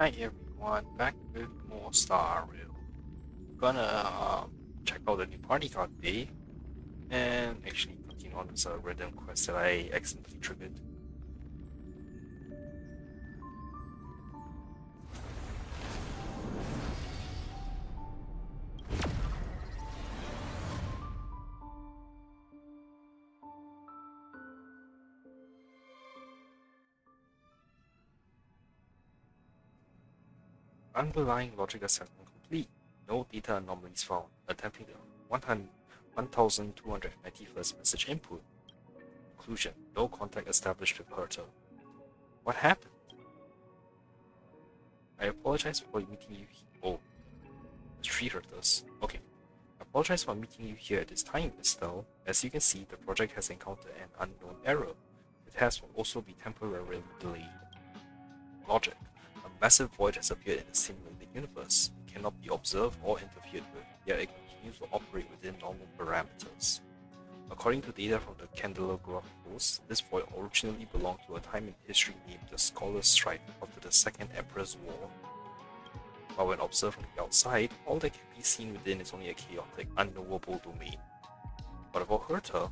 Hi everyone, back with more Star Rail. Gonna check out the new party card day and actually continue on this random quest that I accidentally triggered. Underlying logic assessment complete. No data anomalies found. Attempting the 1291st message input. Conclusion. No contact established with Herta. What happened? I apologize for meeting you here. Oh, the tree Hertas. Okay. I apologize for meeting you here at this time, Estelle. As you can see, the project has encountered an unknown error. The test will also be temporarily delayed. Logic. A massive void has appeared in the simulated universe. It cannot be observed or interfered with, yet it continues to operate within normal parameters. According to data from the Candela Chronicles, this void originally belonged to a time in history named the Scholar's Strike after the Second Emperor's War. But when observed from the outside, all that can be seen within is only a chaotic, unknowable domain. But about Herta,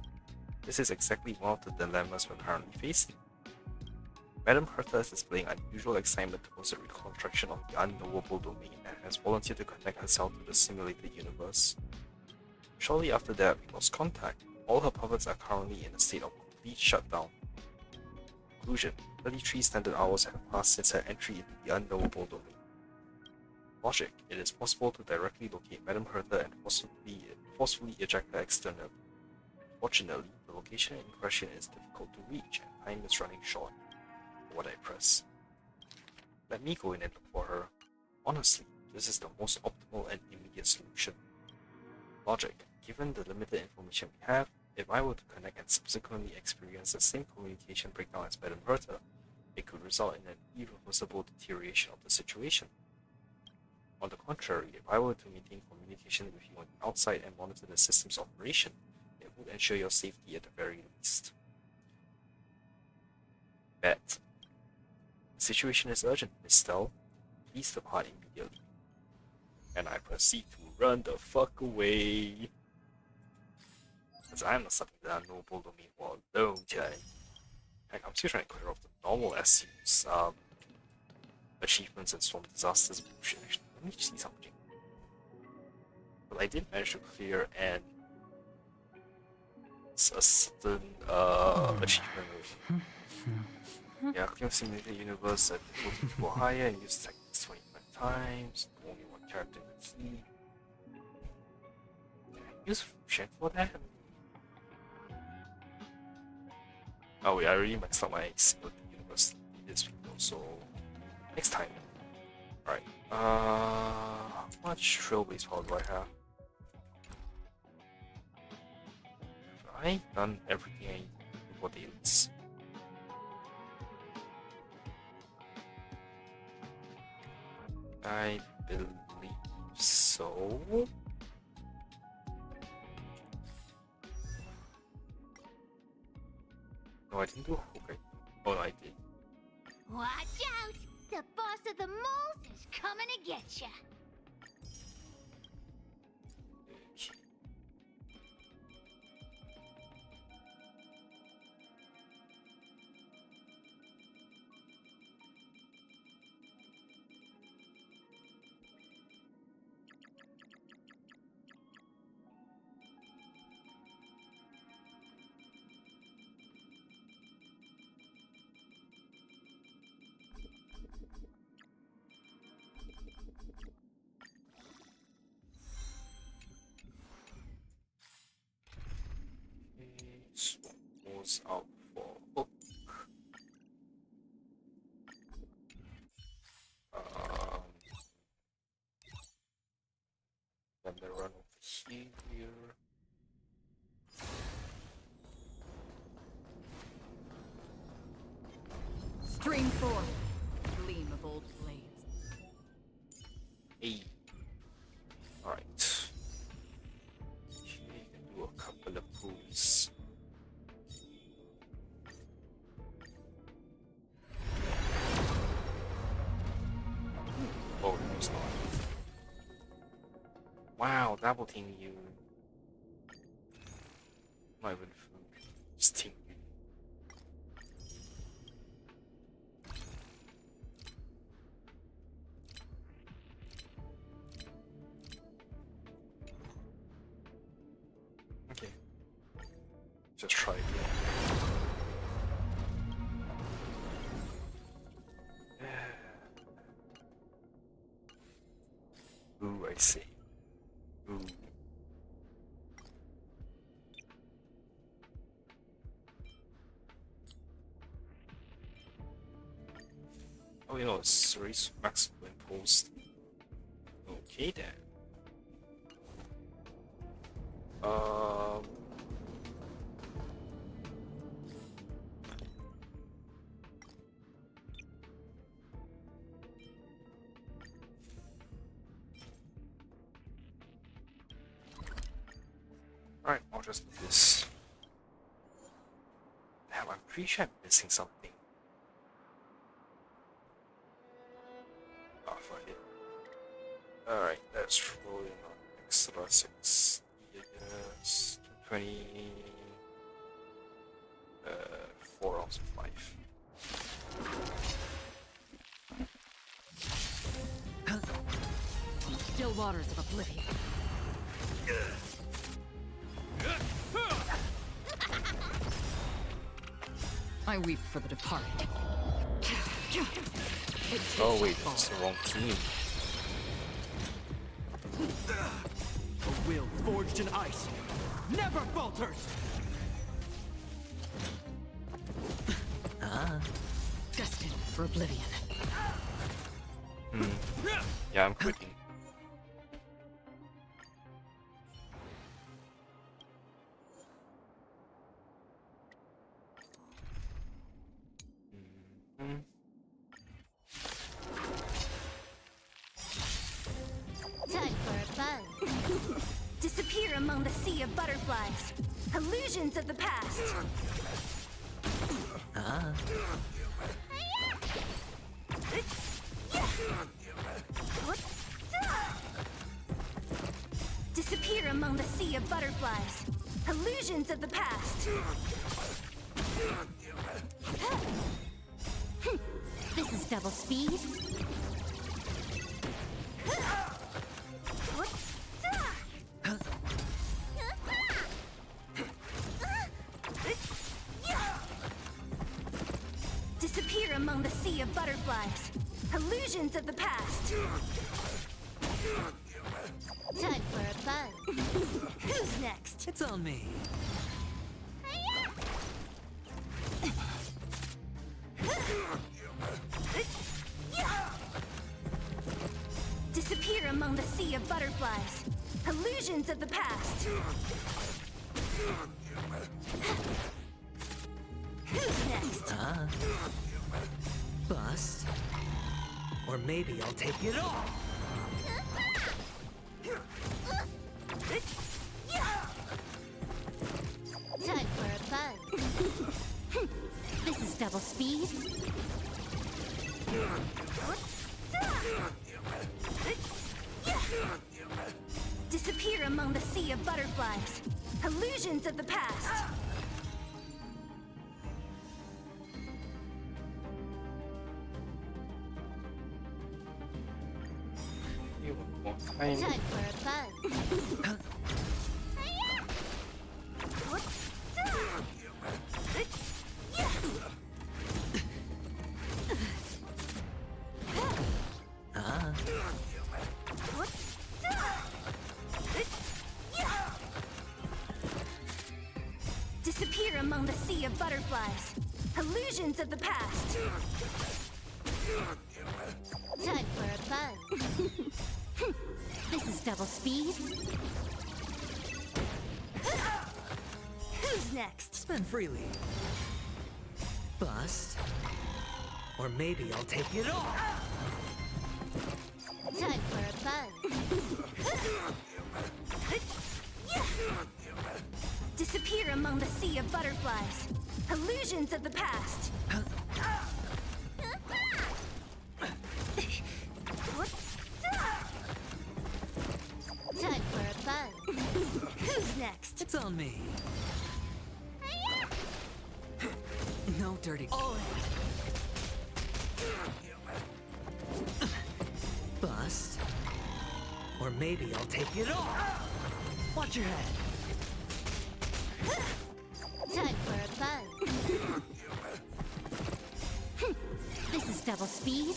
this is exactly one of the dilemmas we're currently facing. Madame Herta is displaying unusual excitement towards the reconstruction of the unknowable domain and has volunteered to connect herself to the simulated universe. Shortly after that, we lost contact. All her puppets are currently in a state of complete shutdown. Conclusion: 33 standard hours have passed since her entry into the unknowable domain. Logic: it is possible to directly locate Madame Herta and forcefully eject her externally. Fortunately, the location in question is difficult to reach and time is running short. What I press. Let me go in and look for her. Honestly, this is the most optimal and immediate solution. Logic: given the limited information we have, if I were to connect and subsequently experience the same communication breakdown as Madame Herta, it could result in an irreversible deterioration of the situation. On the contrary, if I were to maintain communication with you on the outside and monitor the system's operation, it would ensure your safety at the very least. Bet. The situation is urgent, Miss Stell. Please depart immediately. And I proceed to run the fuck away. Because I'm not stuck in the unknowable domain for a long time. Heck, I'm still trying to clear off the normal SU's achievements and storm disasters bullshit. Actually, let me see something. But I did manage to clear a certain achievement with yeah, clear simulated universe at difficulty to go higher and use techniques 25 times. Only one character can see. Can I use fusion for that? Oh wait, I already messed up my simulated universe this video, so next time. Alright. How much trailblaze power do I have? Have I done everything I need for dailies? I believe so. No, I didn't do Honkai. Oh, no, I did. Watch out! The boss of the moles is coming to get ya! Okay. So goes out for hook. Um, then they run over here. Stream forth, gleam of old blades. Hey. Alright. Okay, you can do a couple of pulls. Wow, double team you. Not even food. Just team you. Okay. Just try again. Ooh, I see. Ooh. Oh, you know, it's raise maximum impulse. Okay then. Um. Alright, I'll just do this. Damn, I'm pretty sure I'm missing something. Oh, fuck it. Alright, let's roll in on extra 6. Yes, 20. 4 out of 5. Still waters of oblivion. I weep for the departed. Oh wait, this is the wrong team. A will forged in ice never falters! Destined for oblivion. Yeah, I'm quitting. Time for a buzz. Disappear among the sea of butterflies. Illusions of the past. Disappear among the sea of butterflies. Illusions of the past. This is double speed. Disappear among the sea of butterflies. Illusions of the past. Time for a buzz. Who's next? It's on me. Disappear among the sea of butterflies. Illusions of the past. Who's next? Bust. Or maybe I'll take it all. Time for a buzz. This is double speed. Disappear among the sea of butterflies. Illusions of the past. You want more time? Time for a buzz. Disappear among the sea of butterflies. Illusions of the past. Time for a buzz. This is double speed. Who's next? Spend freely. Bust. Or maybe I'll take it all. Time for a buzz. Disappear among the sea of butterflies. Illusions of the past. Time for next? It's on me. No dirty. Oh. Bust. Or maybe I'll take it all. Watch your head. Time for a buzz. This is double speed.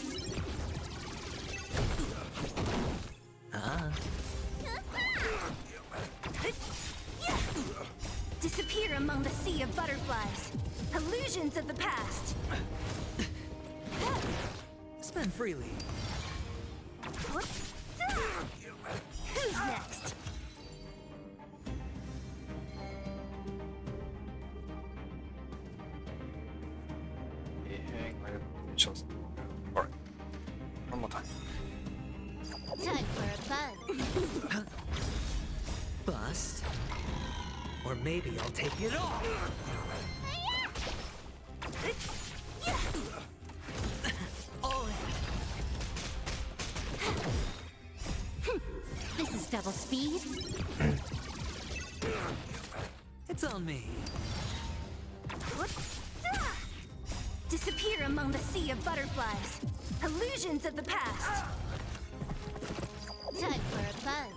Disappear among the sea of butterflies. Illusions of the past. Spend freely. Who's next? Alright. One more time. Time for a buzz. Bust. Or maybe I'll take it all. Oh. This is double speed. It's on me. Disappear among the sea of butterflies. Illusions of the past. Time for a buzz.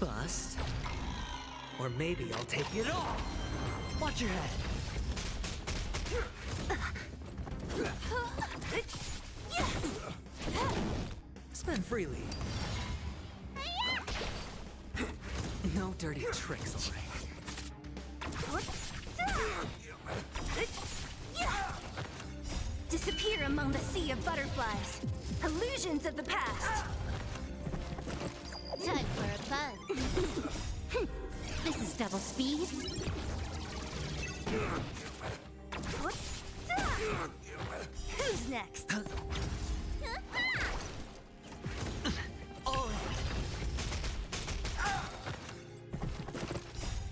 Bust. Or maybe I'll take it all. Watch your head. Spend freely. No dirty tricks, alright. Disappear among the sea of butterflies. Illusions of the past. Time for a buzz. This is double speed. Who's next? Oh.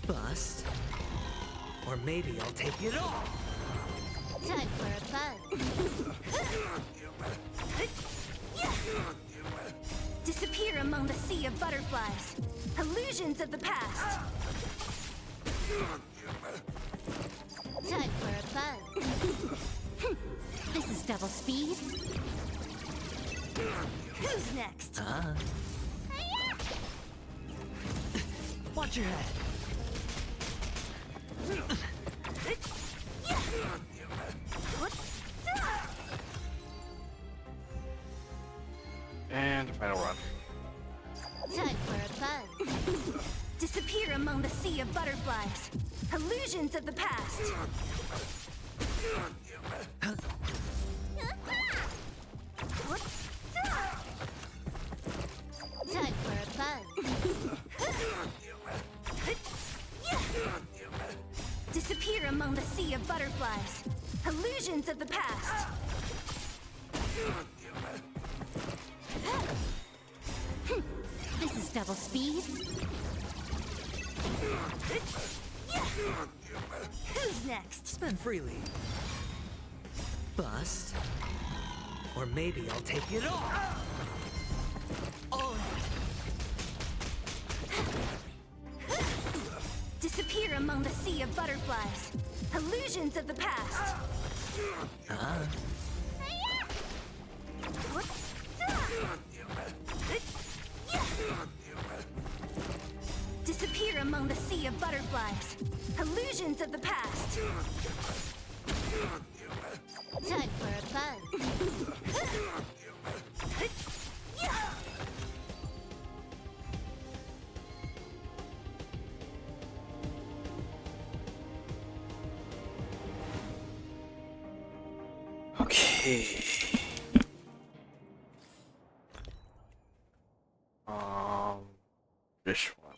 Bust. Or maybe I'll take it all. Time for a buzz. Disappear among the sea of butterflies. Illusions of the past. Time for a buzz. This is double speed. Who's next? Watch your head. And the final run. Time for a buzz. Disappear among the sea of butterflies. Illusions of the past. Time for a buzz. Disappear among the sea of butterflies. Illusions of the past. This is double speed. Who's next? Spend freely. Bust. Or maybe I'll take it all. Oh. Disappear among the sea of butterflies. Illusions of the past. Disappear among the sea of butterflies. Illusions of the past. Time for a buzz. Okay. This one.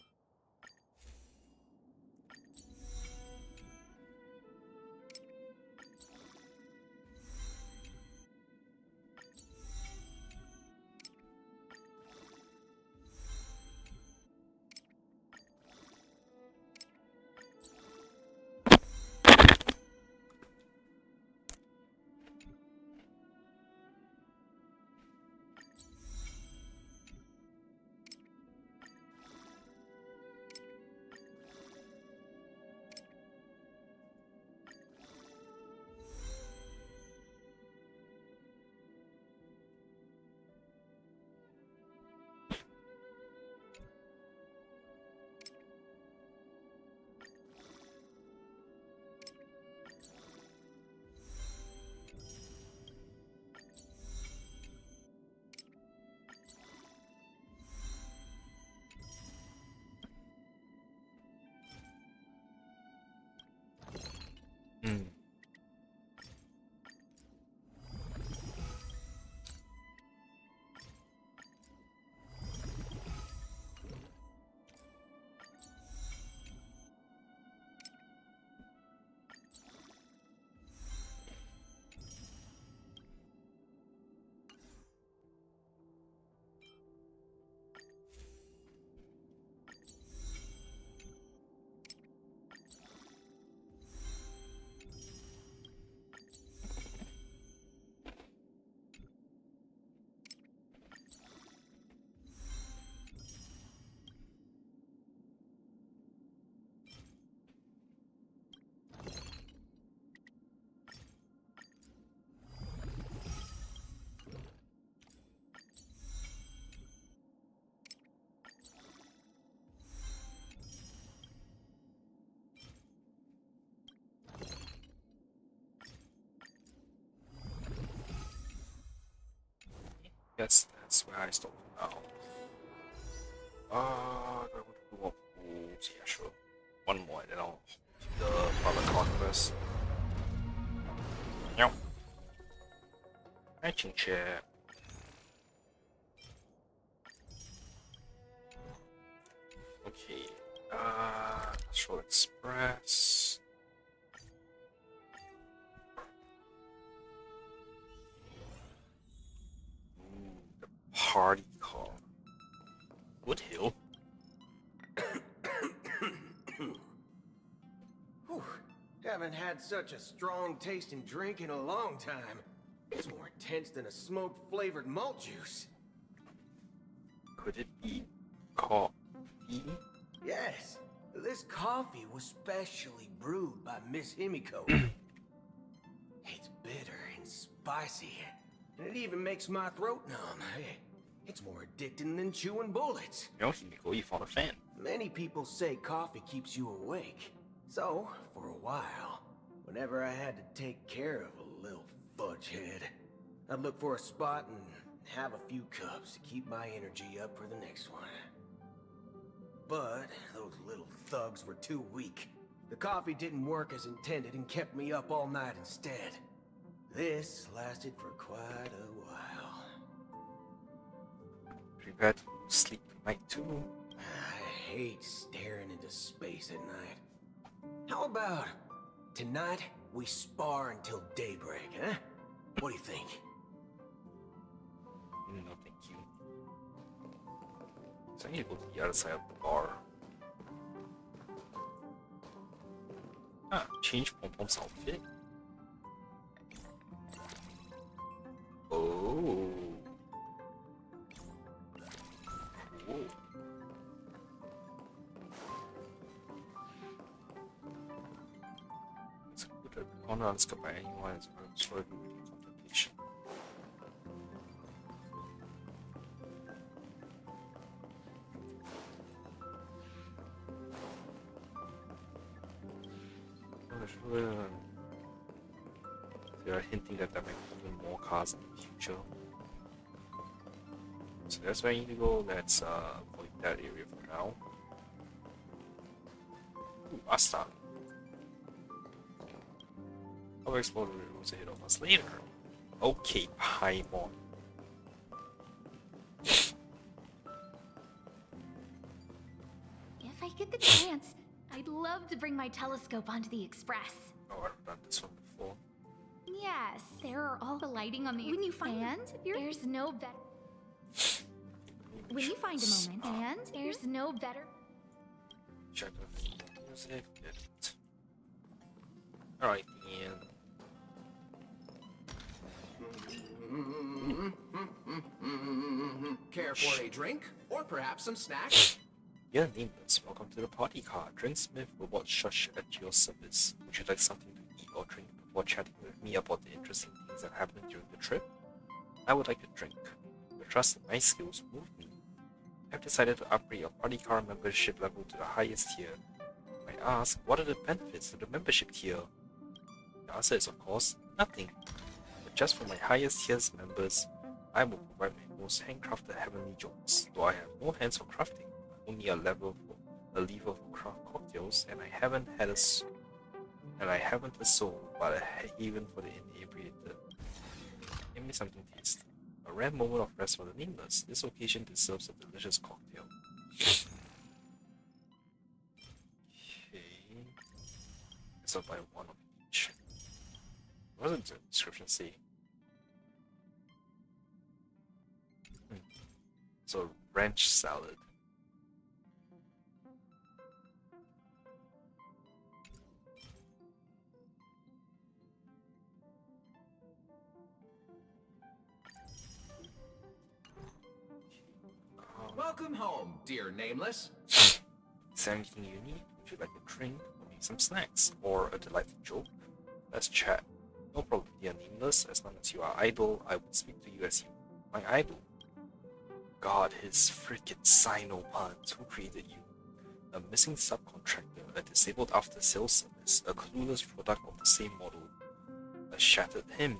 Yes, that's where I stop now. Do I want to do more pools? Yeah, sure. One more, and then I'll do the other converse. Meow. Matching chair. Okay. Astral Express. The party car. Woodhill. Whew. Haven't had such a strong tasting drink in a long time. It's more intense than a smoke-flavored malt juice. Could it be coffee? Yes, this coffee was specially brewed by Miss Himiko. It's bitter and spicy, and it even makes my throat numb. Hey, it's more addicting than chewing bullets. You know, Himiko, you found a fan. Many people say coffee keeps you awake. So, for a while, whenever I had to take care of a little fudge head, I'd look for a spot and have a few cups to keep my energy up for the next one. But those little thugs were too weak. The coffee didn't work as intended and kept me up all night instead. This lasted for quite a while. Prepare to sleep tonight too. I hate staring into space at night. How about tonight we spar until daybreak, huh? What do you think? No, thank you. So I need to go to the other side of the bar. Change Pompom's outfit. Oh. Whoa. It's good honor unscored by anyone as well as for contemplation. They are hinting that there might be even more cars in the future. So that's where I need to go. Let's avoid that area for now. Ooh, Asta. I'll explore the roads ahead of us later. Okay, Paimon. If I get the chance, I'd love to bring my telescope onto the Express. Oh, I've done this one before. Yes, there are all the lighting on the. When you find there's no better. When you find a moment, and there's no better. Check the music. Get it. Alright, Ian. Care for a drink? Or perhaps some snacks? Yeah, nameless. Welcome to the party car. Drinksmith robot shush at your service. Would you like something to eat or drink before chatting with me about the interesting things that happened during the trip? I would like a drink. But trust that my skills move me. I've decided to upgrade your party car membership level to the highest tier. You might ask, what are the benefits to the membership tier? The answer is, of course, nothing. But just for my highest tier's members, I will provide my most handcrafted heavenly joints. Though I have no hands for crafting, only a lever for craft cocktails, and I haven't a soul, but a haven for the inebriated. Give me something tasty. A rare moment of rest for the nameless. This occasion deserves a delicious cocktail. Okay. So buy one of each. What does the description say? So ranch salad. Welcome home, dear nameless. Is there anything you need? Would you like a drink, or maybe some snacks, or a delightful joke? Let's chat. No problem, dear nameless. As long as you are idle, I will speak to you as you my idol. God, his freaking Sinopans. Who created you? A missing subcontractor, a disabled after-sales service, a clueless product of the same model, a shattered hymn.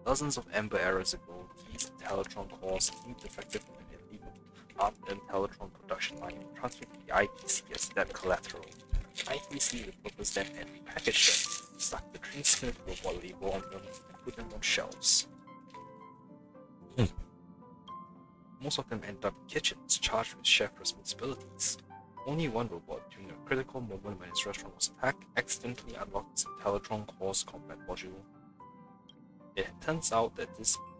Dozens of Amber eras ago, keys, Teletron cores, deemed defective from an illegal art and Teletron production line, transferred to the IPC as debt collateral. IPC repurposed them and repackaged them, stuck the Dreamsmith robot label on them, and put them on shelves. Most of them end up in kitchens, charged with chef responsibilities. Only one robot, during a critical moment when his restaurant was attacked, accidentally unlocked its Teletron Core's combat module. It turns out that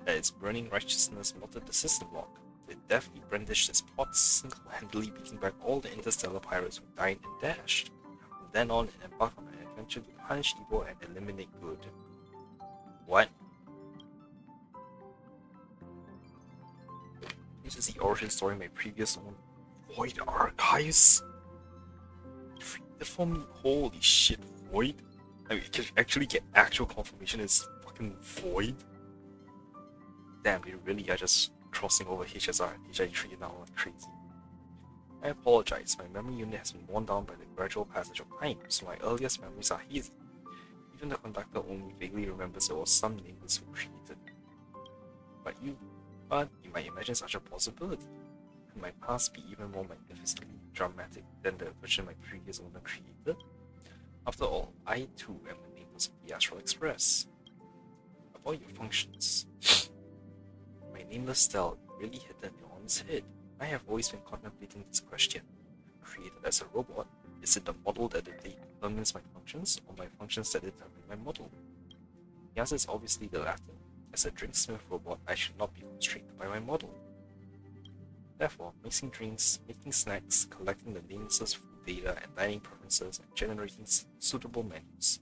its burning righteousness melted the system lock. It deftly brandished its pots, single-handedly beating back all the interstellar pirates who died and dashed. From then on, it embarked on an adventure to punish evil and eliminate good. What? This is the origin story of my previous own Void Archives. Read it for me. Holy shit, Void. I mean, you can actually get actual confirmation it's fucking Void. Damn, they really are just crossing over HSR and HI3 now like crazy. I apologize, my memory unit has been worn down by the gradual passage of time, so my earliest memories are hazy. Even the conductor only vaguely remembers there was some nameless who created me. But you might imagine such a possibility. Could my past be even more magnificently dramatic than the version my previous owner created? After all, I too am the nameless of the Astral Express. About your functions. My nameless style really hit the nail on its head. I have always been contemplating this question. Created as a robot, is it the model that determines my functions, or my functions that determine my model? The answer is obviously the latter. As a drinksmith robot, I should not be constrained by my model. Therefore, mixing drinks, making snacks, collecting the nameless's food data and dining preferences, and generating suitable menus.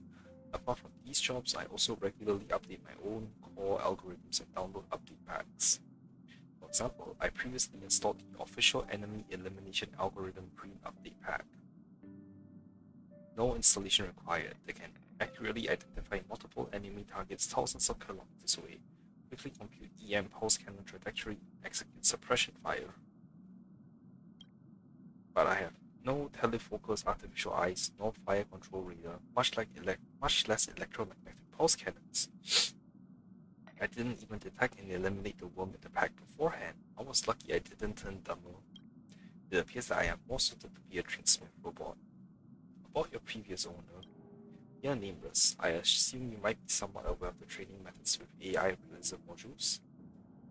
Apart from these jobs, I also regularly update my own core algorithms and download update packs. For example, I previously installed the official enemy elimination algorithm green update pack. No installation required. They can accurately identify multiple enemy targets thousands of kilometers away, quickly compute EM pulse cannon trajectory, execute suppression fire. But I have no telefocus artificial eyes, nor fire control radar, much less electromagnetic pulse cannons. I didn't even detect and eliminate the worm in the pack beforehand. I was lucky I didn't turn dumber. It appears that I am more suited to be a drinksmith robot. About your previous owner, you're nameless. I assume you might be somewhat aware of the training methods with AI realism modules.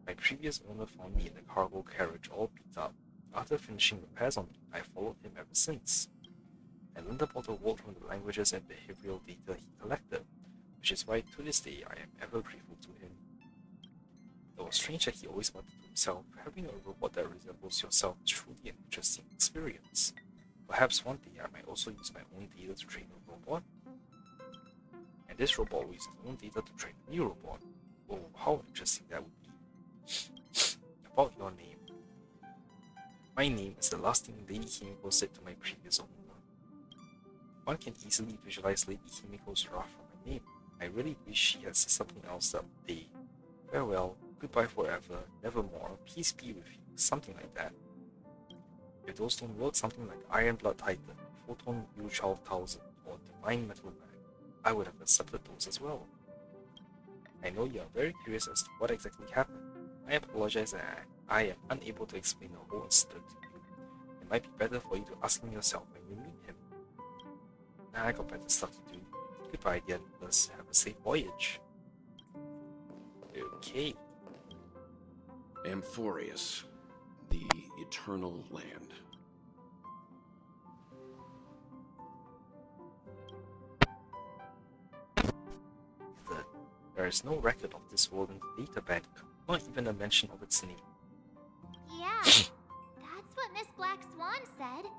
My previous owner found me in the cargo carriage all beat up. After finishing repairs on me, I followed him ever since. I learned about the world from the languages and behavioral data he collected, which is why to this day I am ever grateful to him. It was strange that he always wanted to himself. Having a robot that resembles yourself is truly an interesting experience. Perhaps one day I might also use my own data to train a robot. And this robot will use its own data to train a new robot. Oh, how interesting that would be. About your name. My name is the last thing Lady Himiko said to my previous owner. One can easily visualize Lady Himiko's wrath from my name. I really wish she had said something else that day. Farewell, goodbye forever, nevermore, peace be with you, something like that. If those don't work, something like Iron Blood Titan, Photon U-12,000, or Divine Metal Man, I would have accepted those as well. I know you are very curious as to what exactly happened. I apologize that I am unable to explain the whole incident to you. It might be better for you to ask him yourself when you meet him. Now I got better stuff to do. Goodbye, dear Nicholas. Have a safe voyage. Okay. Amphorius, the Eternal Land. There is no record of this world in the data bank, not even a mention of its name. Yeah, that's what Miss Black Swan said.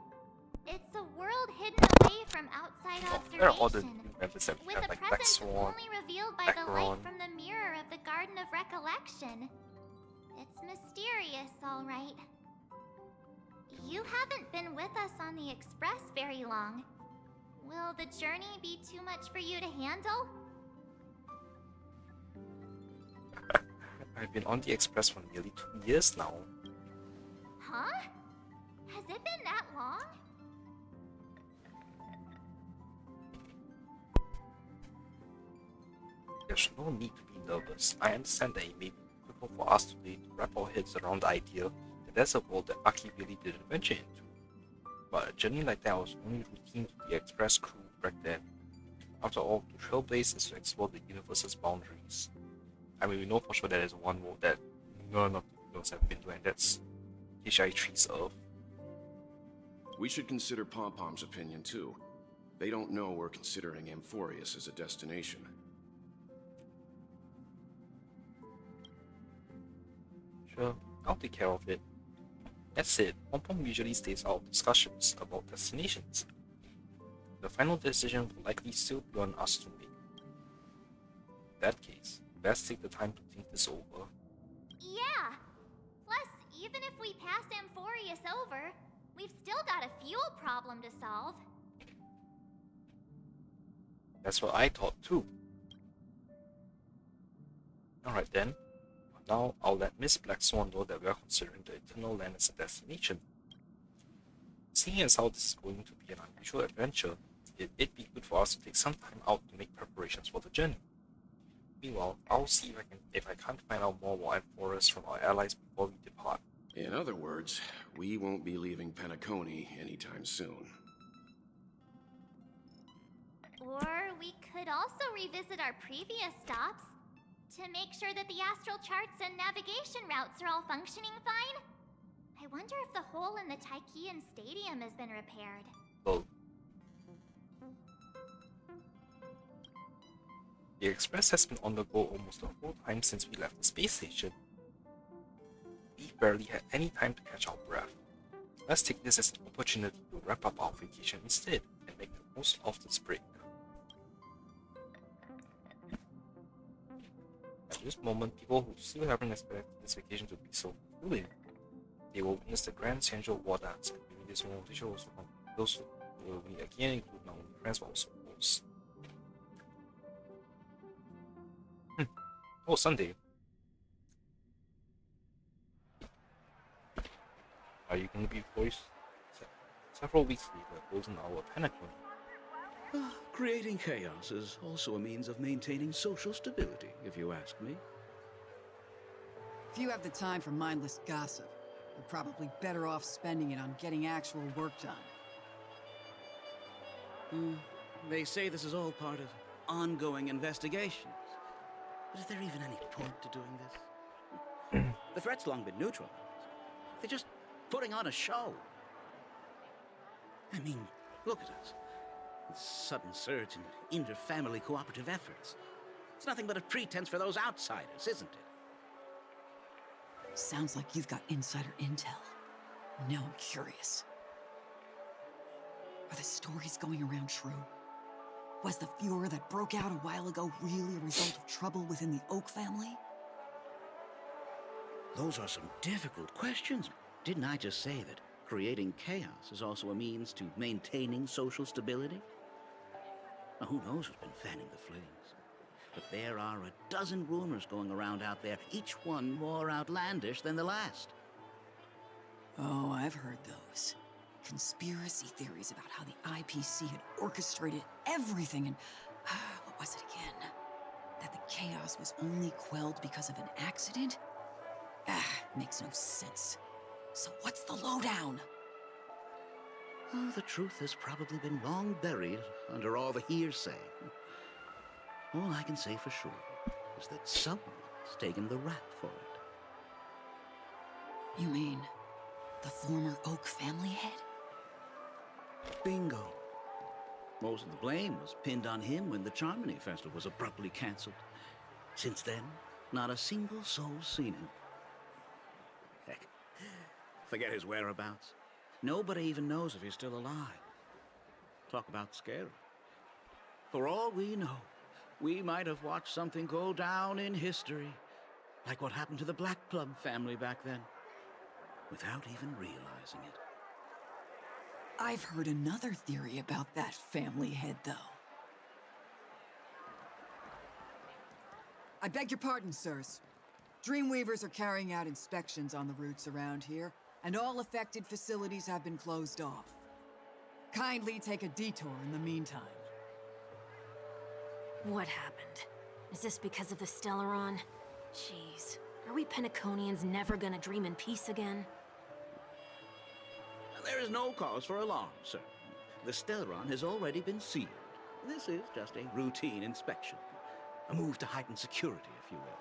It's a world hidden away from outside There are other observation, new members that we with have, a like Black presence Swan, only revealed by the light Acheron. from the mirror of the Garden of Recollection. It's mysterious, all right. You haven't been with us on the Express very long. Will the journey be too much for you to handle? I've been on the Express for nearly 2 years now. Huh? Has it been that long? There's no need to be nervous. I understand that it may be difficult for us today to wrap our heads around the idea that there's a world that Aki really didn't venture into. But a journey like that was only routine to the Express crew back then. After all, to trailblaze is to explore the universe's boundaries. I mean, we know for sure that there's one world that none of the heroes have been to, and that's HI3's Earth. We should consider Pom-Pom's opinion too. They don't know we're considering Amphorius as a destination. Sure, I'll take care of it. That said, Pom-Pom usually stays out of discussions about destinations. The final decision will likely still be on us to make. In that case, best take the time to think this over. Yeah. Plus, even if we pass Amphorius over, we've still got a fuel problem to solve. That's what I thought too. Alright then. For now, I'll let Miss Black Swan know that we are considering the Eternal Land as a destination. Seeing as how this is going to be an unusual adventure, it'd be good for us to take some time out to make preparations for the journey. Meanwhile, I'll see if I can't find out more about Amphorius from our allies before we depart. In other words, we won't be leaving Penacony anytime soon. Or we could also revisit our previous stops to make sure that the astral charts and navigation routes are all functioning fine. I wonder if the hole in the Tychean Stadium has been repaired. Well, the Express has been on the go almost the whole time since we left the space station. We barely had any time to catch our breath. Let's take this as an opportunity to wrap up our vacation instead and make the most of this break. At this moment, people who still haven't expected this vacation to be so fulfilling, they will witness the grand central war dance, and during this moment, they should also come those who will meet again include not only friends but also foes. Oh, Sunday. Are you going to be voiced? Several weeks later, holding our Penacony. Creating chaos is also a means of maintaining social stability, if you ask me. If you have the time for mindless gossip, you're probably better off spending it on getting actual work done. They say this is all part of ongoing investigations. But is there even any point to doing this? The threat's long been neutralized. They're just putting on a show. I mean, look at us. This sudden surge in inter-family cooperative efforts. It's nothing but a pretense for those outsiders, isn't it? Sounds like you've got insider intel. Now I'm curious. Are the stories going around true? Was the furor that broke out a while ago really a result of trouble within the Oak family? Those are some difficult questions. Didn't I just say that creating chaos is also a means to maintaining social stability? Now, who knows who's been fanning the flames? But there are a dozen rumors going around out there, each one more outlandish than the last. Oh, I've heard those. Conspiracy theories about how the IPC had orchestrated everything and... what was it again? That the chaos was only quelled because of an accident? Makes no sense. So what's the lowdown? Oh, the truth has probably been long buried under all the hearsay. All I can say for sure is that someone's taken the rap for it. You mean the former Oak family head? Bingo. Most of the blame was pinned on him when the Charmony Festival was abruptly cancelled. Since then, not a single soul's seen him. Heck, forget his whereabouts. Nobody even knows if he's still alive. Talk about scary. For all we know, we might have watched something go down in history, like what happened to the Black Plum family back then, without even realizing it. I've heard another theory about that family head, though. I beg your pardon, sirs. Dreamweavers are carrying out inspections on the routes around here, and all affected facilities have been closed off. Kindly take a detour in the meantime. What happened? Is this because of the Stellaron? Jeez, Are we Penaconians never gonna dream in peace again? There is no cause for alarm, sir. The Stellaron has already been sealed. This is just a routine inspection. A move to heighten security, if you will.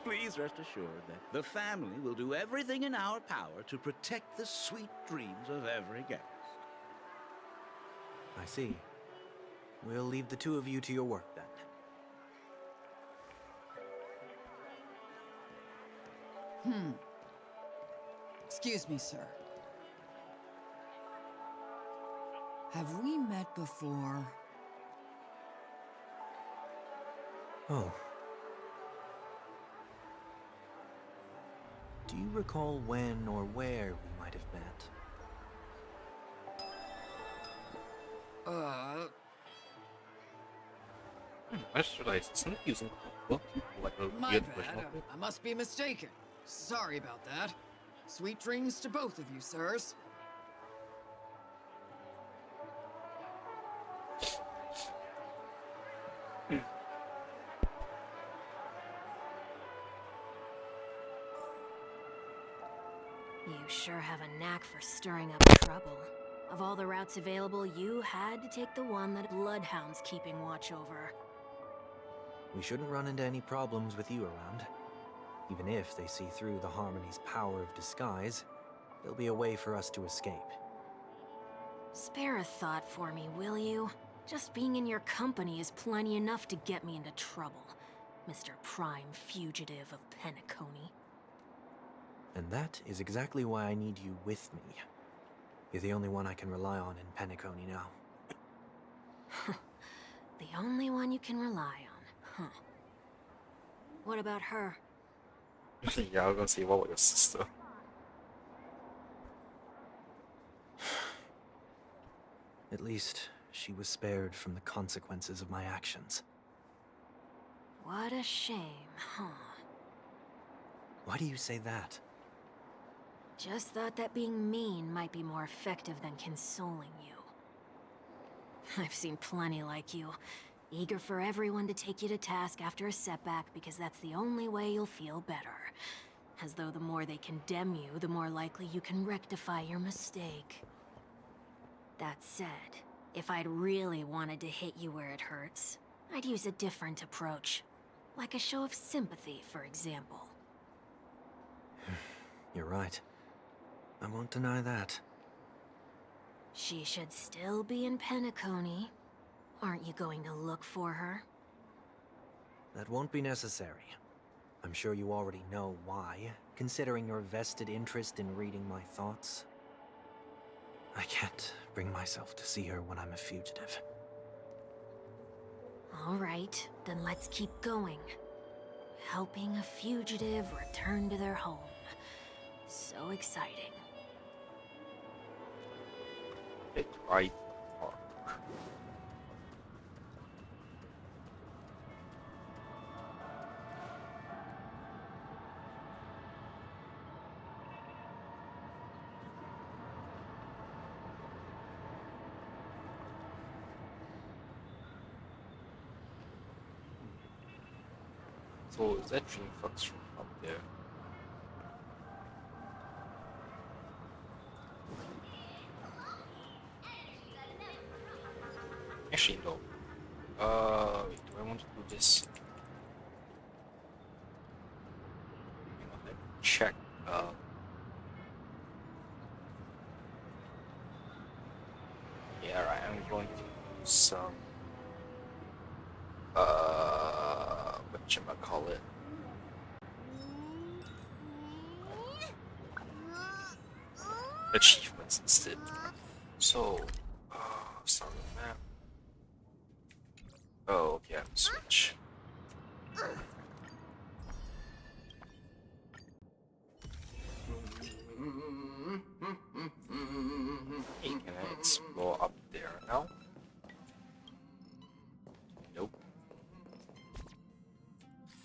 Please rest assured that the family will do everything in our power to protect the sweet dreams of every guest. I see. We'll leave the two of you to your work then. Excuse me, sir. Have we met before? Oh. Do you recall when or where we might have met? I should I isn't using book like a My weird bad. version of it? I must be mistaken. Sorry about that. Sweet dreams to both of you, sirs. You sure have a knack for stirring up trouble. Of all the routes available, you had to take the one that Bloodhound's keeping watch over. We shouldn't run into any problems with you around. Even if they see through the Harmony's power of disguise, there'll be a way for us to escape. Spare a thought for me, will you? Just being in your company is plenty enough to get me into trouble, Mr. Prime Fugitive of Penacony. And that is exactly why I need you with me. You're the only one I can rely on in Penacony now. The only one you can rely on, huh? What about her? Yeah, I was gonna say, what about your sister? At least, she was spared from the consequences of my actions. What a shame, huh? Why do you say that? Just thought that being mean might be more effective than consoling you. I've seen plenty like you, eager for everyone to take you to task after a setback because that's the only way you'll feel better. As though the more they condemn you, the more likely you can rectify your mistake. That said, if I'd really wanted to hit you where it hurts, I'd use a different approach. Like a show of sympathy, for example. You're right. I won't deny that. She should still be in Penacony. Aren't you going to look for her? That won't be necessary. I'm sure you already know why, considering your vested interest in reading my thoughts. I can't bring myself to see her when I'm a fugitive. All right, then let's keep going. Helping a fugitive return to their home. So exciting. It right park. So is that Dream Fox from up there? Actually, no. Wait, do I want to do this? Hang on, let me check. Yeah, right. I'm going to do some. Whatchamacallit? Achievements instead. So, start with map. Oh, okay, I have to switch. Hey, can I explore up there now? Nope.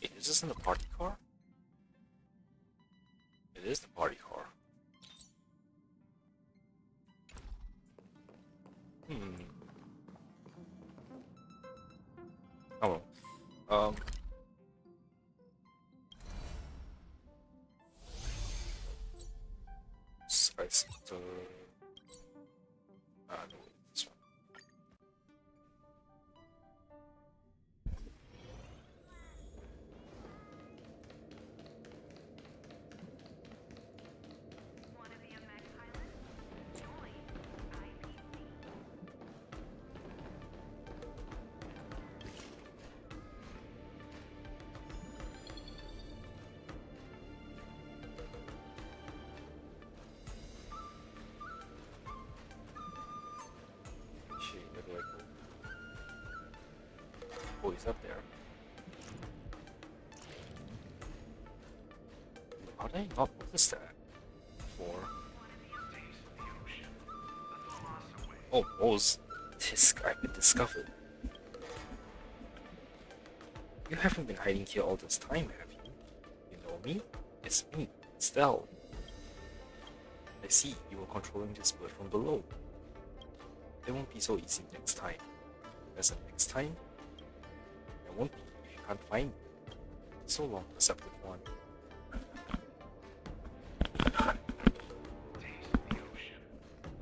Wait, is this in the party car? It is the party car. Oh well. he's up there. How did I not notice that before? Oh, Moles. This guy been discovered. You haven't been hiding here all this time, have you? You know me? It's me, Stell. I see you were controlling this bird from below. It won't be so easy next time. As a next time, it won't be if you can't find me. So long, Perceptive One.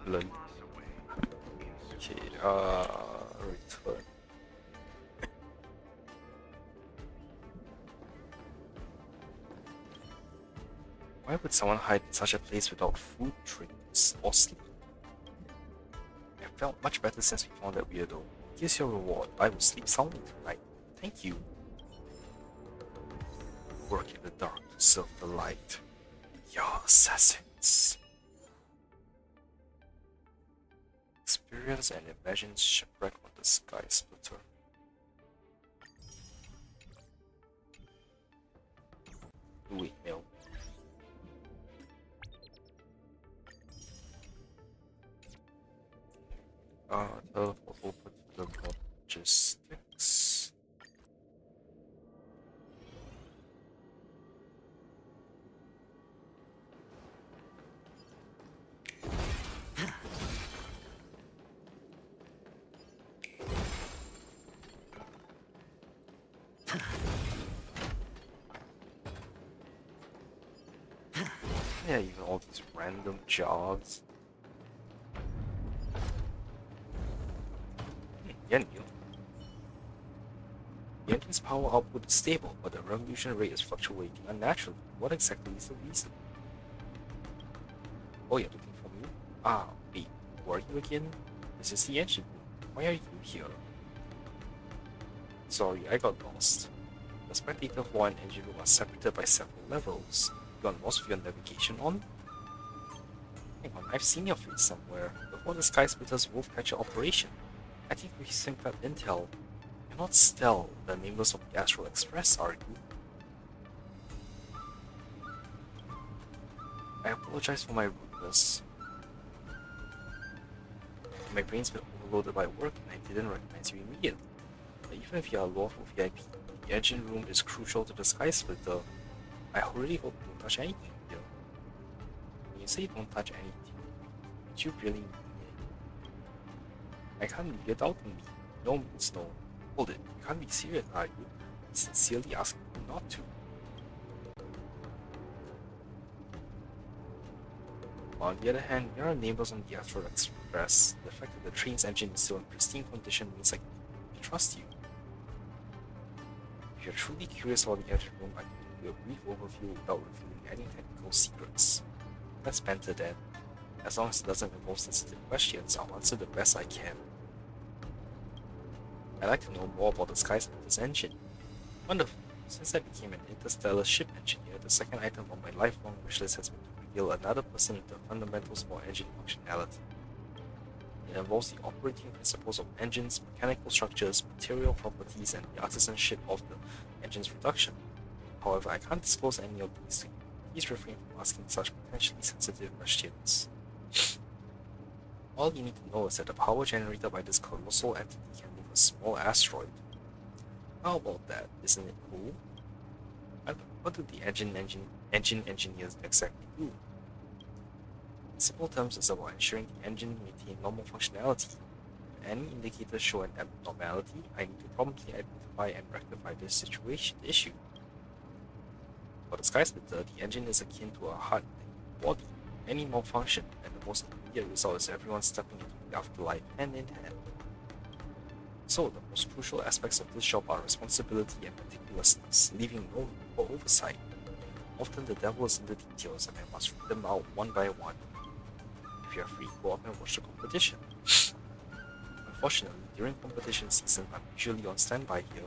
Lol. Okay, return. Why would someone hide in such a place without food, drinks, or sleep? I felt much better since we found that weirdo. Here's your reward. I will sleep soundly tonight. Thank you. Work in the dark to serve the light. Your assassins. Experience and imagine shipwreck on the sky splitter. Wait, no. Teleport over to the logistics. Yeah, even all these random jobs. Yenyu. The engine's power output is stable, but the revolution rate is fluctuating unnaturally. What exactly is the reason? Oh, you're looking for me? Ah, wait, who are you again? This is the engine room. Why are you here? Sorry, I got lost. The spectator floor and engine room are separated by several levels. You got lost with your navigation on? Hang on, I've seen your face somewhere. Before the Sky Splitter's Wolfcatcher operation. I think we synced up intel. You're not Stell, the nameless of the Astral Express, are you? I apologize for my rudeness. My brain's been overloaded by work and I didn't recognize you immediately. But even if you are a lawful VIP, the engine room is crucial to the Sky Splitter. I really hope you don't touch anything here. When you say don't touch anything, do you really mean it? I can't leave you doubting me. No means no. Hold it, you can't be serious, are you? I'm sincerely asking you not to. On the other hand, we are neighbors on the Astral Express. The fact that the train's engine is still in pristine condition means I can trust you. If you're truly curious about the engine room, I can give you a brief overview without revealing any technical secrets. Let's banter then. As long as it doesn't involve sensitive questions, I'll answer the best I can. I'd like to know more about the Sky Splitter's engine. Wonderful. Since I became an interstellar ship engineer, the second item on my lifelong wishlist has been to reveal another person with the fundamentals for engine functionality. It involves the operating principles of engines, mechanical structures, material properties, and the artisanship of the engine's production. However, I can't disclose any of these to you. Please refrain from asking such potentially sensitive questions. All you need to know is that the power generated by this colossal entity can move a small asteroid. How about that? Isn't it cool? What do the engine engineers exactly do? In simple terms, it's about ensuring the engine maintains normal functionality. If any indicators show an abnormality, I need to promptly identify and rectify this issue. For the Sky Splitter, the engine is akin to a heart and body. Any malfunction, and the most immediate result is everyone stepping into the afterlife hand in hand. So, the most crucial aspects of this job are responsibility and meticulousness, leaving no room for oversight. Often the devil is in the details and I must read them out one by one. If you are free, go up and watch the competition. Unfortunately, during competition season, I'm usually on standby here.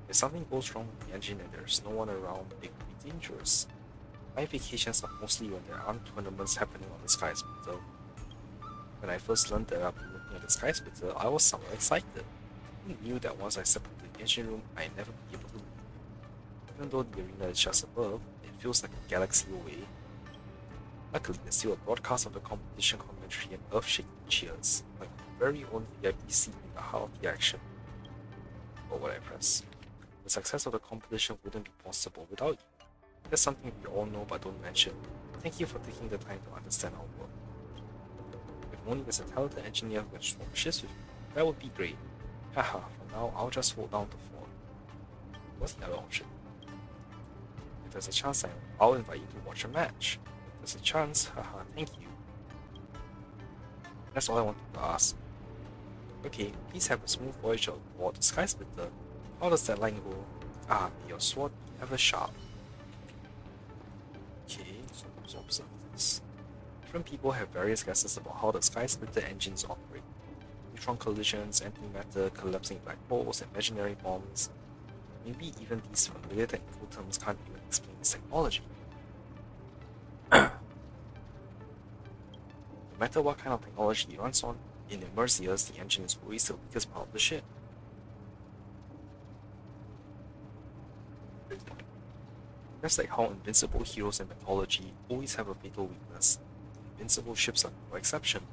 If something goes wrong with the engine and there's no one around, it could be dangerous. My vacations are mostly when there aren't tournaments happening on the Sky Splitter. When I first learned that I'd be looking at the Sky Splitter, I was somewhat excited. I knew that once I stepped into the engine room, I'd never be able to leave. Even though the arena is just above, it feels like a galaxy away. Luckily, there's still a broadcast of the competition commentary and earth-shaking cheers, like the very own VIP seat in the heart of the action. Or what I press. The success of the competition wouldn't be possible without you. That's something we all know but don't mention. Thank you for taking the time to understand our work. If only there's a talented engineer who can swap shifts with me, that would be great. Haha, for now, I'll just hold down the fort. What's the other option? If there's a chance, I'll invite you to watch a match. If there's a chance, haha, thank you. That's all I wanted to ask. Okay, please have a smooth voyage aboard the Sky Splitter. How does that line go? Ah, may your sword be ever sharp. Okay, so let's observe this. Different people have various guesses about how the Sky Splitter engines operate. Neutron collisions, antimatter, collapsing black holes, imaginary bombs. Maybe even these familiar technical terms can't even explain this technology. No matter what kind of technology it runs on, in immersed years, the engine is always the weakest part of the ship. Just like how invincible heroes in mythology always have a fatal weakness, invincible ships are no exception.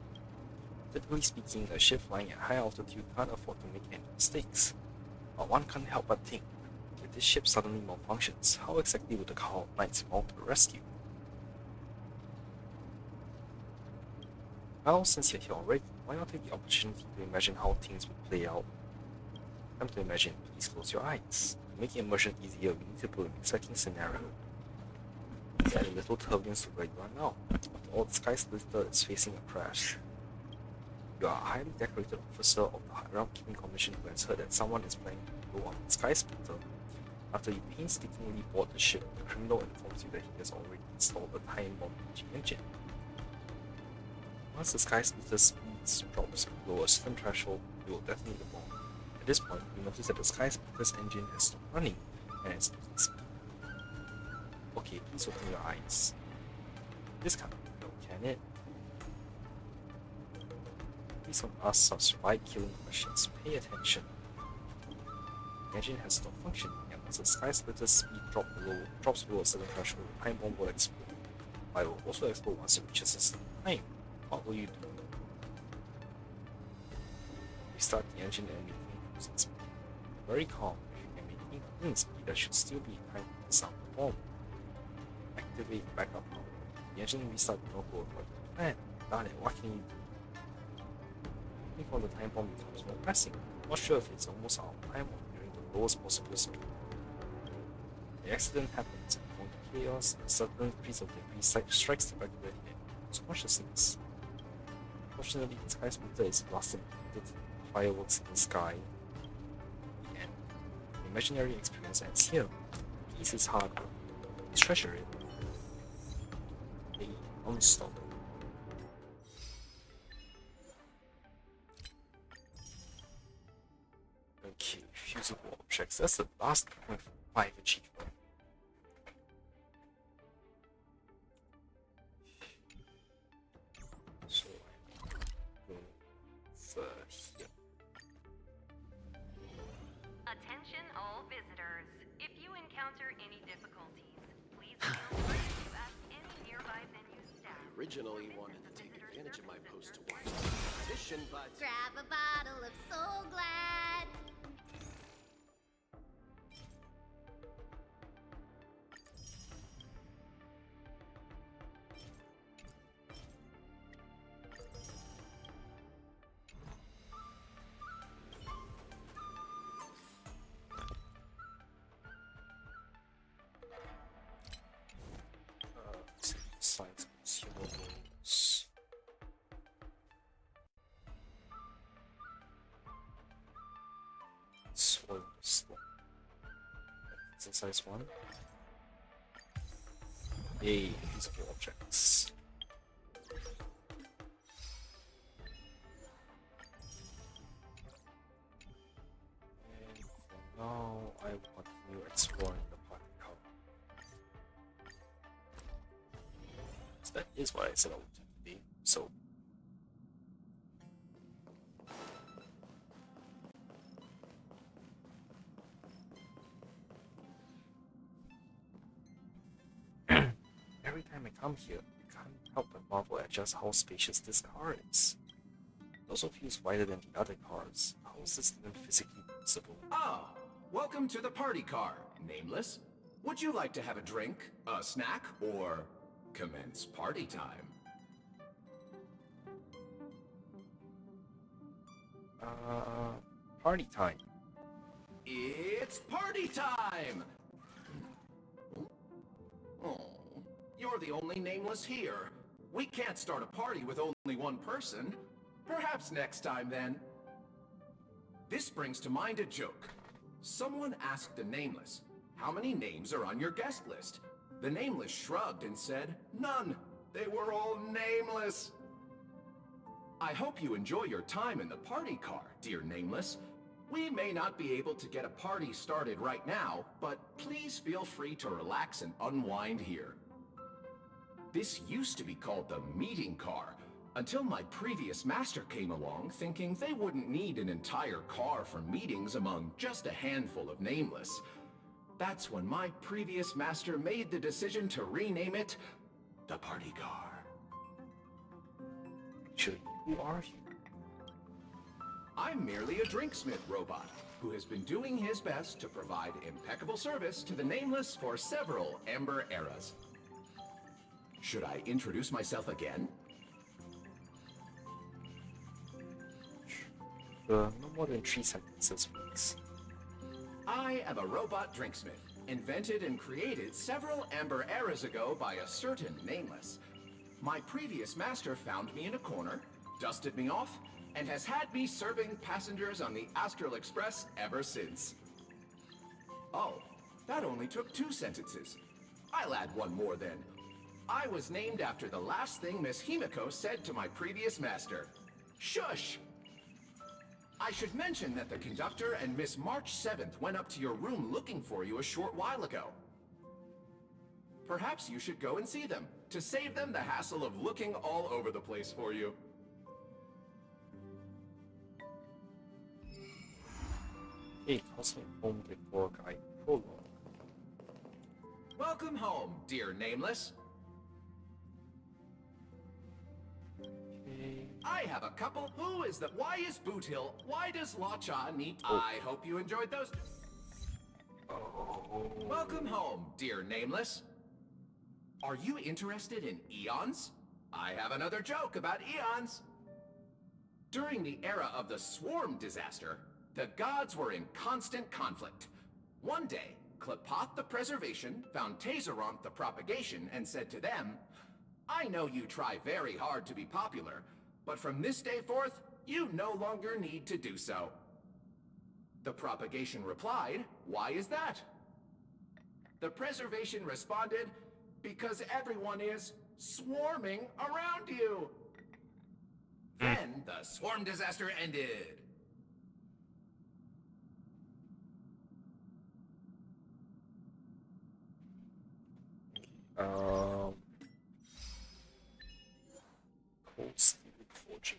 Typically speaking, a ship flying at high altitude can't afford to make any mistakes. But one can't help but think, if this ship suddenly malfunctions, how exactly would the Call of Knights mount to the rescue? Well, since you're here already, why not take the opportunity to imagine how things would play out? Time to imagine, please close your eyes. To make immersion easier, we need to build an exciting scenario. Let's add a little turbulence to where you are now. After all, the Sky Splitter is facing a crash. You are a highly decorated officer of the Groundkeeping Commission who has heard that someone is planning to blow up the Sky Splitter. After you painstakingly board the ship, the criminal informs you that he has already installed a time bomb engine. Once the Sky Splitter's speed drops below a certain threshold, you will detonate the bomb. At this point, you notice that the Sky Splitter's engine has stopped running and is losing speed. Okay, please open your eyes. This can't be real, can it? Please don't ask such wide-killing questions. Pay attention. The engine has stopped functioning, and once the Sky Splitter's speed drops below a certain threshold, the time bomb will explode. But it will also explode once it reaches a certain time. What will you do? Restart the engine and maintain cruising speed. Very calm. If you can maintain cruising speed, there should still be time to disarm the bomb. Activate backup power. The engine restart will not go according to plan. Darn it, what can you do? Looking for the time bomb becomes more pressing. Not sure if it's almost out of time or nearing the lowest possible speed. The accident happens, and from the chaos, a certain piece of debris strikes the regular and loses consciousness. Fortunately, the Sky Splitter is blasting the fireworks in the sky. And the imaginary experience ends here. Peace is hard work. Please treasure it. Stay unstoppable. Okay, fusible objects. That's the last 0.5 achievement. So go here. Attention all visitors. If you encounter any difficulties, please feel free to ask any nearby venue staff. I originally wanted to take advantage of my post to watch the competition, but... Grab a bottle of Soul Glad. Science consumables. Sword slot. Exercise 1. Yay, physical objects. And for now, I will continue exploring the party hub. So that is what I said I would do today. So every time I come here, I can't help but marvel at just how spacious this car is. It also feels wider than the other cars. How is this even physically possible? Ah, welcome to the party car, Nameless. Would you like to have a drink, a snack, or commence party time? Party time. It's party time! Oh, you're the only Nameless here. We can't start a party with only one person. Perhaps next time, then. This brings to mind a joke. Someone asked the Nameless, "How many names are on your guest list?" The Nameless shrugged and said, "None. They were all nameless." I hope you enjoy your time in the party car, dear Nameless. We may not be able to get a party started right now, but please feel free to relax and unwind here. This used to be called the meeting car, until my previous master came along thinking they wouldn't need an entire car for meetings among just a handful of Nameless. That's when my previous master made the decision to rename it the party car. Actually, who are you? I'm merely a drinksmith robot who has been doing his best to provide impeccable service to the Nameless for several Ember eras. Should I introduce myself again? No more than 3 sentences, please. I am a robot drinksmith, invented and created several Ember eras ago by a certain Nameless. My previous master found me in a corner, dusted me off, and has had me serving passengers on the Astral Express ever since. Oh, that only took 2 sentences. I'll add one more then. I was named after the last thing Miss Himiko said to my previous master. Shush! I should mention that the conductor and Miss March 7th went up to your room looking for you a short while ago. Perhaps you should go and see them, to save them the hassle of looking all over the place for you. Hey, Cosmic Home Decor Guide Prologue. Welcome home, dear Nameless. Okay. I have a couple. Why is Boot Hill? Why does La Cha need? Oh. I hope you enjoyed those. Oh. Welcome home, dear Nameless. Are you interested in eons? I have another joke about eons. During the era of the Swarm disaster, the gods were in constant conflict. One day, Klepoth the Preservation found Tazeronth the Propagation and said to them, "I know you try very hard to be popular, but from this day forth, you no longer need to do so." The Propagation replied, "Why is that?" The Preservation responded, "Because everyone is swarming around you." Then the Swarm disaster ended. Cold steel forging.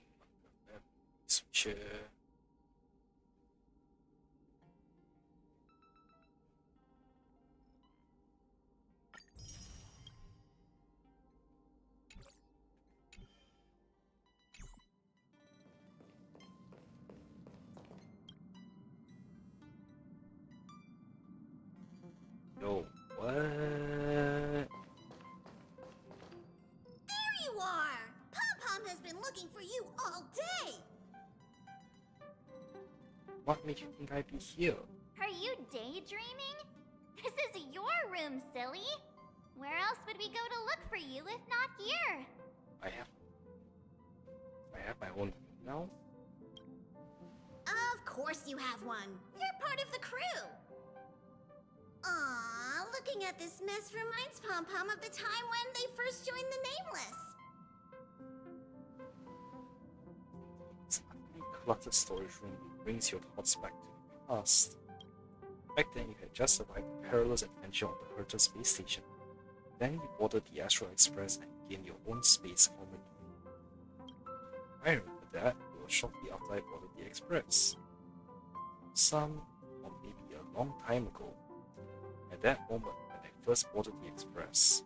Switcher. Yo, what? There you are! Pom-Pom has been looking for you all day! What made you think I'd be here? Are you daydreaming? This is your room, silly! Where else would we go to look for you if not here? I have my own room now? Of course you have one. You're part of the crew. Aww, looking at this mess reminds Pom-Pom of the time when they first joined the Nameless. This ugly, cluttered storage room brings your thoughts back to the past. Back then, you had just survived a perilous adventure on the Herta space station. Then you boarded the Astral Express and gained your own space armored unit. I remember that it was shortly after I boarded the Express. Some, or maybe a long time ago. At that moment, when I first boarded the Express,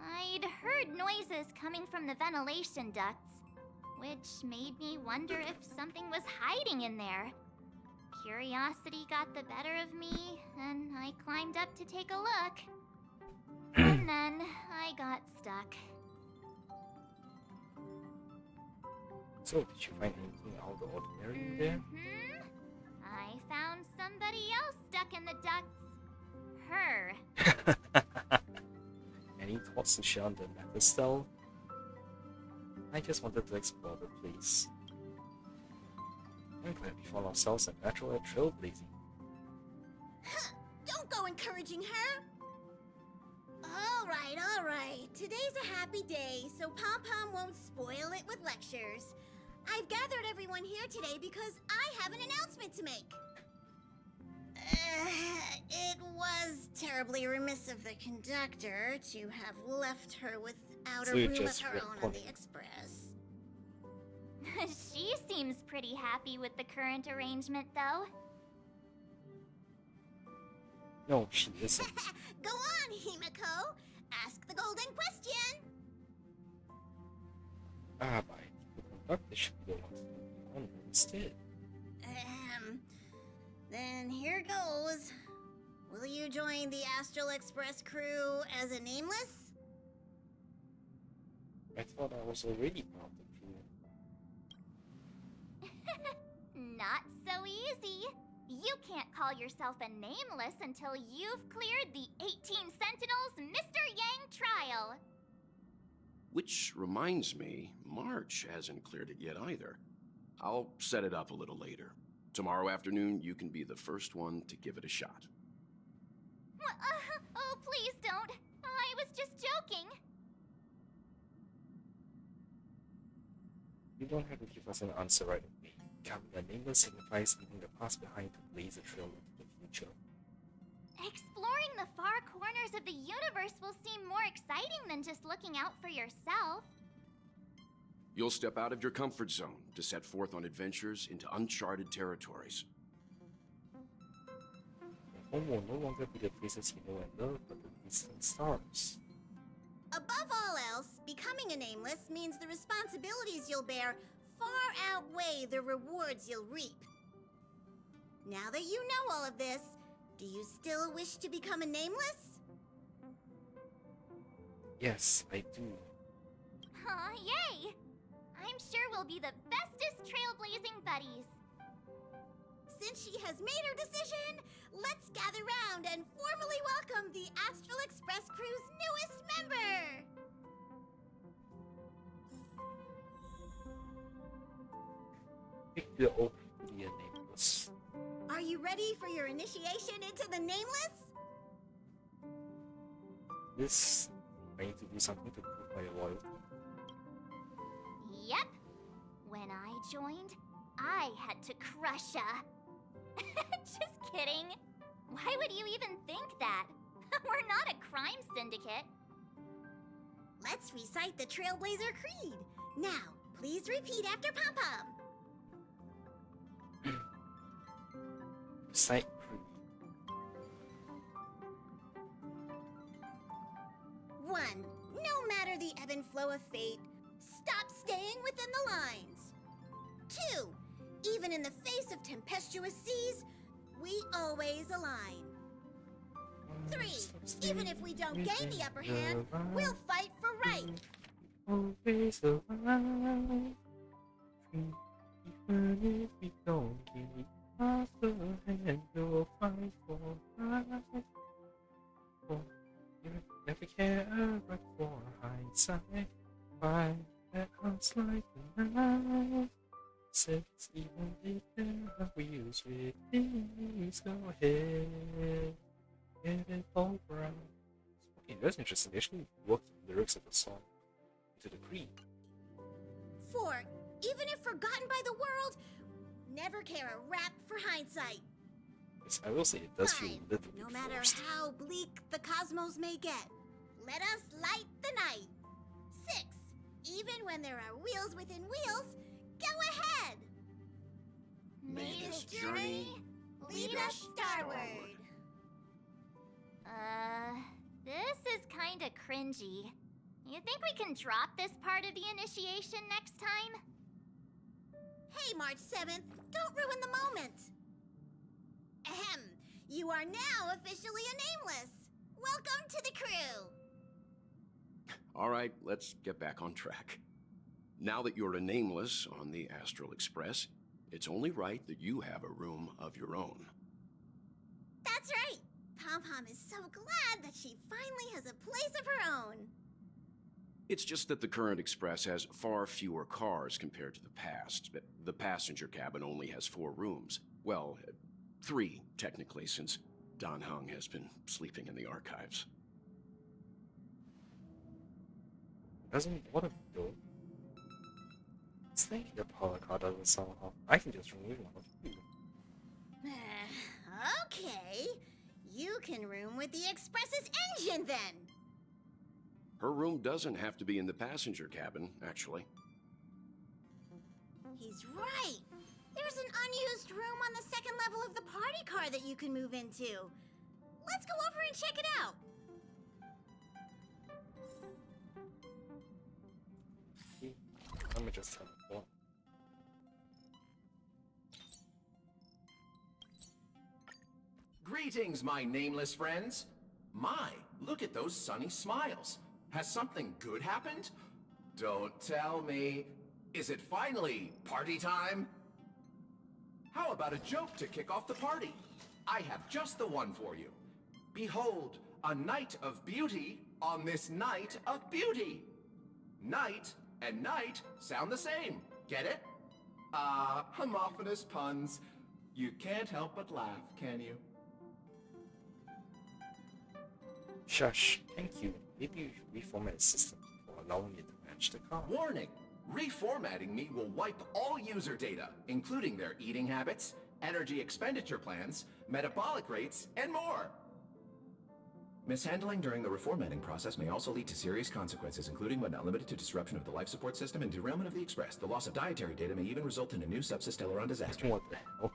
I'd heard noises coming from the ventilation ducts, which made me wonder if something was hiding in there. Curiosity got the better of me, and I climbed up to take a look. And then I got stuck. So, did you find anything out of the ordinary in there? I found somebody else stuck in the ducts. Her. Any thoughts to share on the matter, Stell? I just wanted to explore the place. I'm glad we found ourselves a natural at trailblazing. Don't go encouraging her! Alright. Today's a happy day, so Pom-Pom won't spoil it with lectures. I've gathered everyone here today because I have an announcement to make. It was terribly remiss of the conductor to have left her without a room of her own on the express. She seems pretty happy with the current arrangement, though. No, she isn't. Go on, Himiko. Ask the golden question. But the conductor should be the one to do the honor instead. Then here goes. Will you join the Astral Express crew as a nameless? I thought I was already part of the crew. Not so easy. You can't call yourself a nameless until you've cleared the 18 Sentinels Mr. Yang trial. Which reminds me, March hasn't cleared it yet either. I'll set it up a little later. Tomorrow afternoon, you can be the first one to give it a shot. Oh, please don't. I was just joking. You don't have to give us an answer right away. Becoming a nameless signifies leaving the past behind to blaze a trail into the future. Exploring the far corners of the universe will seem more exciting than just looking out for yourself. You'll step out of your comfort zone to set forth on adventures into uncharted territories. Your home will no longer be the places you know and love, but the distant stars. Above all else, becoming a nameless means the responsibilities you'll bear far outweigh the rewards you'll reap. Now that you know all of this, do you still wish to become a nameless? Yes, I do. Aw, yay! I'm sure we'll be the bestest trailblazing buddies. Since she has made her decision, let's gather round and formally welcome the Astral Express crew's newest member! Pick the open to be a nameless. Are you ready for your initiation into the nameless? This, I need to do something to prove my loyalty. Yep. When I joined, I had to crush ya. Just kidding. Why would you even think that? We're not a crime syndicate. Let's recite the Trailblazer Creed. Now, please repeat after Pom-Pom. Recite creed. 1. No matter the ebb and flow of fate, stop staying within the lines. 2. Even in the face of tempestuous seas, we always align. 3. Even if we don't gain the upper hand, we'll fight for right. Always alive. Even if we don't give the upper hand, we'll fight for right. For you never care but for hindsight. Why at us like a knife? Says even if there are wheels with these, go ahead. Get it all right. Okay, that's interesting. They actually worked the lyrics of the song into the creed. 4. Even if forgotten by the world, never care a rap for hindsight. Yes, I will say it does feel 5. literally No matter forced. how bleak the cosmos may get, let us light the night. 6. Even when there are wheels within wheels, go ahead. May this journey lead us starward. cringy. You think we can drop this part of the initiation next time? Hey, March 7th, don't ruin the moment. Ahem, you are now officially a Nameless. Welcome to the crew. All right, let's get back on track. Now that you're a Nameless on the Astral Express, it's only right that you have a room of your own. That's right. Pom-Pom is so glad that she finally has a place of her own. It's just that the current Express has far fewer cars compared to the past. The passenger cabin only has 4 rooms. Well, 3, technically, since Dan Heng has been sleeping in the archives. Doesn't want to go. It's thinking the power car doesn't somehow. I can just remove one of you. Okay. You can room with the Express's engine then. Her room doesn't have to be in the passenger cabin, actually. He's right. There's an unused room on the second level of the party car that you can move into. Let's go over and check it out. Let me just have one. Greetings, my nameless friends. My, look at those sunny smiles. Has something good happened? Don't tell me. Is it finally party time? How about a joke to kick off the party? I have just the one for you. Behold, a night of beauty on this night of beauty. Night and night sound the same. Get it? Homophonous puns. You can't help but laugh, can you? Shush, thank you. Maybe you should reformat the system before allowing it to match the car. Warning! Reformatting me will wipe all user data, including their eating habits, energy expenditure plans, metabolic rates, and more. Mishandling during the reformatting process may also lead to serious consequences, including but not limited to disruption of the life support system and derailment of the Express. The loss of dietary data may even result in a new subsysteleron disaster. What the hell?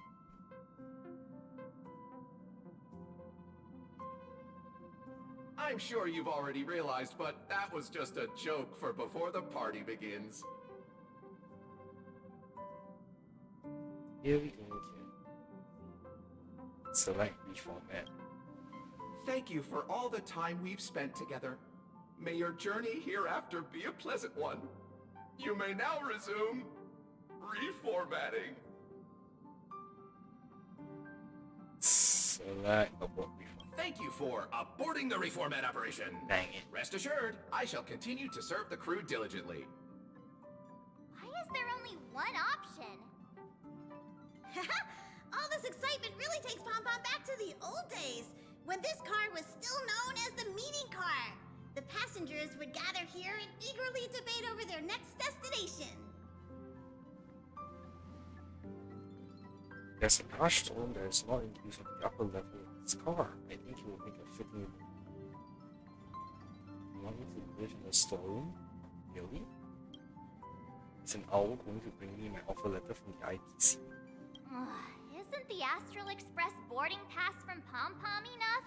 I'm sure you've already realized, but that was just a joke for before the party begins. Here we go again. Select reformat. Thank you for all the time we've spent together. May your journey hereafter be a pleasant one. You may now resume reformatting. Select abort reformat. Thank you for aborting the reformat operation. Dang it. Rest assured, I shall continue to serve the crew diligently. Why is there only one option? All this excitement really takes Pom-Pom back to the old days, when this car was still known as the meeting car. The passengers would gather here and eagerly debate over their next destination. There's a crash storm that is not in use on the upper level of this car. I think it will make a fitting. You want me to live in a storeroom? Really? Is an owl going to bring me my offer letter from the IPC? Isn't the Astral Express boarding pass from Pom-Pom enough?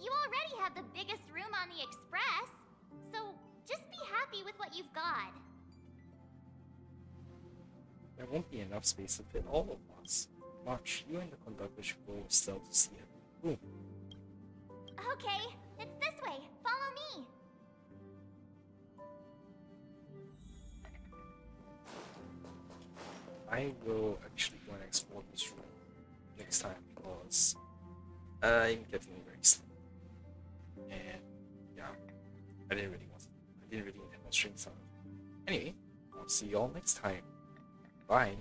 You already have the biggest room on the Express, so just be happy with what you've got. There won't be enough space to fit all of us. March, you and the conductor should go stealth to see a room. Okay, it's this way. Follow me. I will actually go and explore this room next time because I'm getting very sleepy. And yeah, I didn't really intend on string sound. Anyway, I'll see you all next time. Bye.